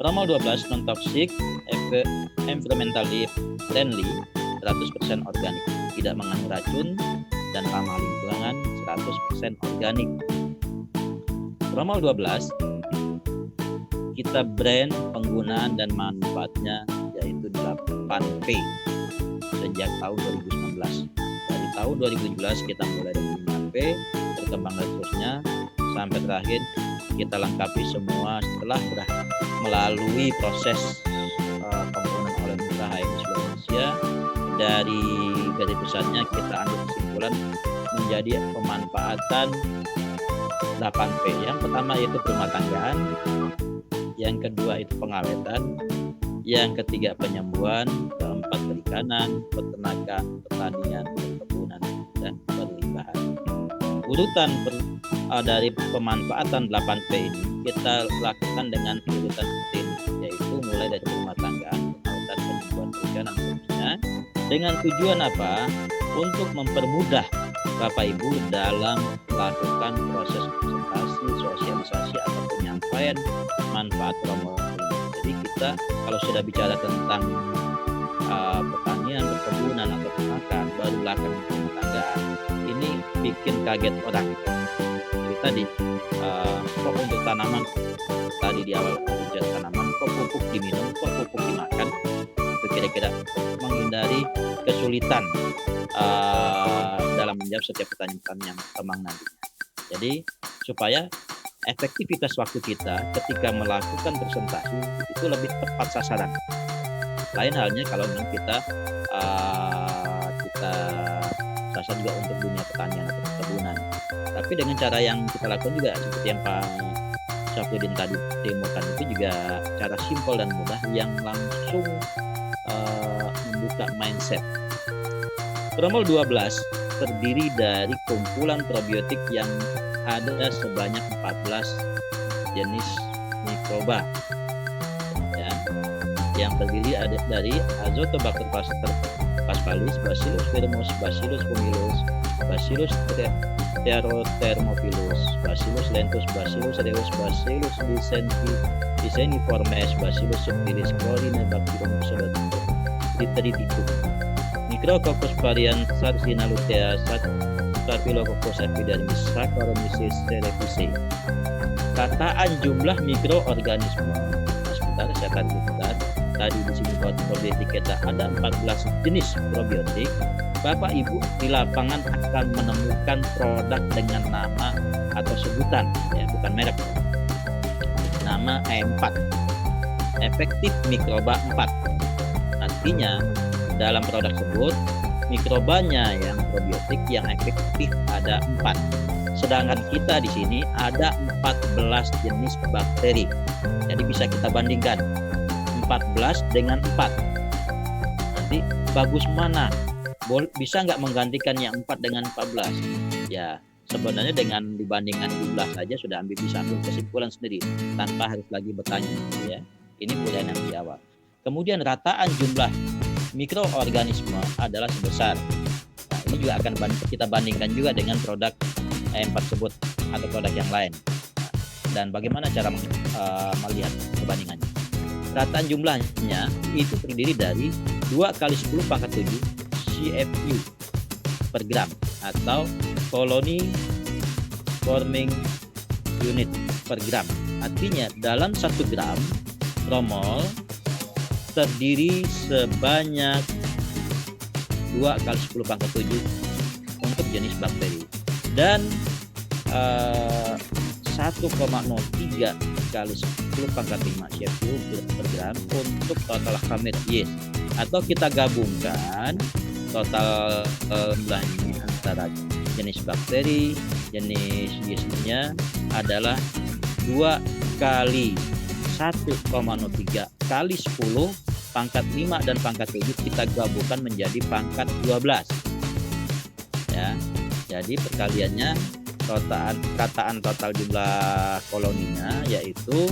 Promol 12 non-toxic, environmentally friendly, 100% organik, tidak mengandung racun dan ramah lingkungan, 100% organik. Promol 12 kita brand, penggunaan dan manfaatnya yaitu 8P sejak tahun 2019. Dari tahun 2017 kita mulai dengan 5P, berkembang dan seterusnya sampai terakhir kita lengkapi semua setelah melalui proses pembangunan oleh Mitra HMI seluruh Indonesia. Dari garis besarnya kita ambil kesimpulan menjadi pemanfaatan 8P. Yang pertama yaitu rumah tanggaan, yang kedua itu pengawetan, yang ketiga penyembuhan, keempat perikanan, peternakan, pertanian, perkebunan, dan perlimpahan. Urutan dari pemanfaatan 8P ini kita lakukan dengan urutan rutin, yaitu mulai dari rumah tanggaan, pengawetan, penyembuhan, perikanan, seterusnya. Dengan tujuan apa? Untuk mempermudah Bapak Ibu dalam melakukan proses presentasi, sosialisasi atau penyampaian manfaat promol ini. Jadi kita kalau sudah bicara tentang pertanian, perkebunan atau peternakan, baru belakang rumah tanggaan, ini bikin kaget orang. Jadi tadi kok untuk tanaman tadi di awal hujan tanaman, kok pupuk diminum, kok pupuk dimakan, itu kira-kira menghindari kesulitan dalam menjawab setiap pertanyaan yang kemang nantinya. Jadi supaya efektivitas waktu kita ketika melakukan presentasi itu lebih tepat sasaran. Lain halnya kalau memang kita sasar juga untuk dunia pertanian atau perkebunan. Tapi dengan cara yang kita lakukan juga seperti yang Pak Syafruddin tadi demokan itu juga cara simpel dan mudah yang langsung membuka mindset. Promol 12 terdiri dari kumpulan probiotik yang ada sebanyak 14 jenis mikroba. Ya, yang terdiri ada dari Azotobacter paspalis, Bacillus firmus, Bacillus pumilus, Bacillus thermophilus, Bacillus lentus, Bacillus reus, Bacillus deceniformes, Bacillus subtilis, Corynebacterium pseudotriticum, Micrococcus varians Sarcina lutea, Staphylococcus epidermis, Saccharomyces cerevisiae. Kataan jumlah mikroorganisme. Sebentar, saya akan buka. Tadi di sini probiotik kita ada 14 jenis probiotik. Bapak Ibu di lapangan akan menemukan produk dengan nama atau sebutan, ya bukan merek. Nama E4. Efektif mikroba 4. Artinya dalam produk tersebut mikrobanya yang probiotik yang efektif ada 4. Sedangkan kita di sini ada 14 jenis bakteri. Jadi bisa kita bandingkan 14 dengan 4. Nanti bagus mana? Bisa nggak menggantikan yang 4 dengan 14? Ya sebenarnya dengan dibandingkan jumlah saja sudah bisa ambil kesimpulan sendiri tanpa harus lagi bertanya. Ya, ini pilihan yang di awal. Kemudian rataan jumlah mikroorganisme adalah sebesar. Nah, ini juga akan kita bandingkan juga dengan produk E4 tersebut atau produk yang lain. Nah, dan bagaimana cara melihat perbandingannya? Rataan jumlahnya itu terdiri dari 2 kali 10 pangkat 7 CFU per gram atau colony forming unit per gram. Artinya dalam 1 gram promol terdiri sebanyak 2 kali 10 pangkat 7 untuk jenis bakteri dan 1,03 kali 10 pangkat 5 CFU per gram untuk total hamid yeast, atau kita gabungkan total jumlahnya antara jenis bakteri, jenis yeastnya adalah 2 kali 1,03 kali 10 pangkat 5 dan pangkat 7 kita gabungkan menjadi pangkat 12. Ya. Jadi perkaliannya kataan total jumlah koloninya yaitu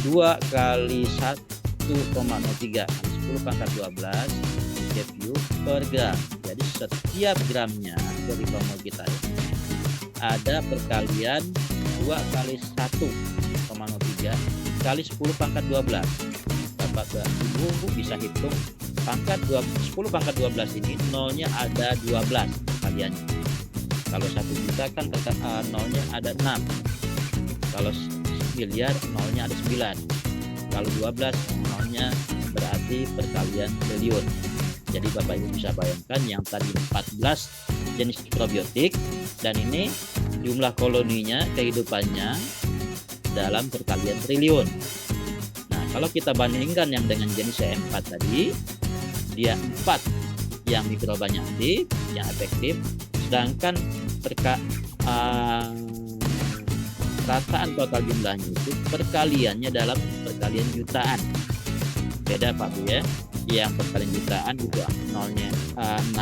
2 kali 1,03 kali 10 pangkat 12 CFU per gram. Jadi setiap gramnya dari promol kita ini ada perkalian 2 kali 1,03 kali 10 pangkat 12. Bapak dan Ibu bisa hitung 10 pangkat 12 ini nolnya ada 12 kaliannya. Kalau 1 juta kan nolnya ada 6. Kalau miliar nolnya ada 9. Kalau 12 nolnya berarti perkalian triliun. Jadi Bapak Ibu bisa bayangkan yang tadi 14 jenis mikrobiotik dan ini jumlah koloninya, kehidupannya dalam perkalian triliun. Nah, kalau kita bandingkan yang dengan jenis C4 tadi, dia 4 yang mikrobanya aktif, yang efektif, sedangkan rataan total jumlahnya itu perkaliannya dalam perkalian jutaan. Beda Pak Bu ya. Yang perkalian jutaan itu nolnya 6,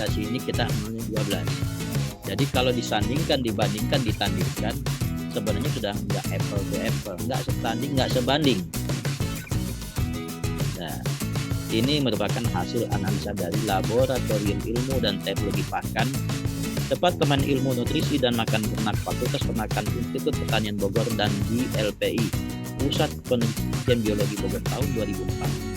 dan sini kita nolnya 12. Jadi kalau disandingkan, ditandingkan, sebenarnya sudah nggak apple to apple, nggak setanding, nggak sebanding. Nah, ini merupakan hasil analisa dari Laboratorium Ilmu dan Teknologi Pakan, Departemen Ilmu Nutrisi dan Makan Ternak Fakultas Peternakan Institut Pertanian Bogor dan di LPI, Pusat Penelitian Biologi Bogor tahun 2004.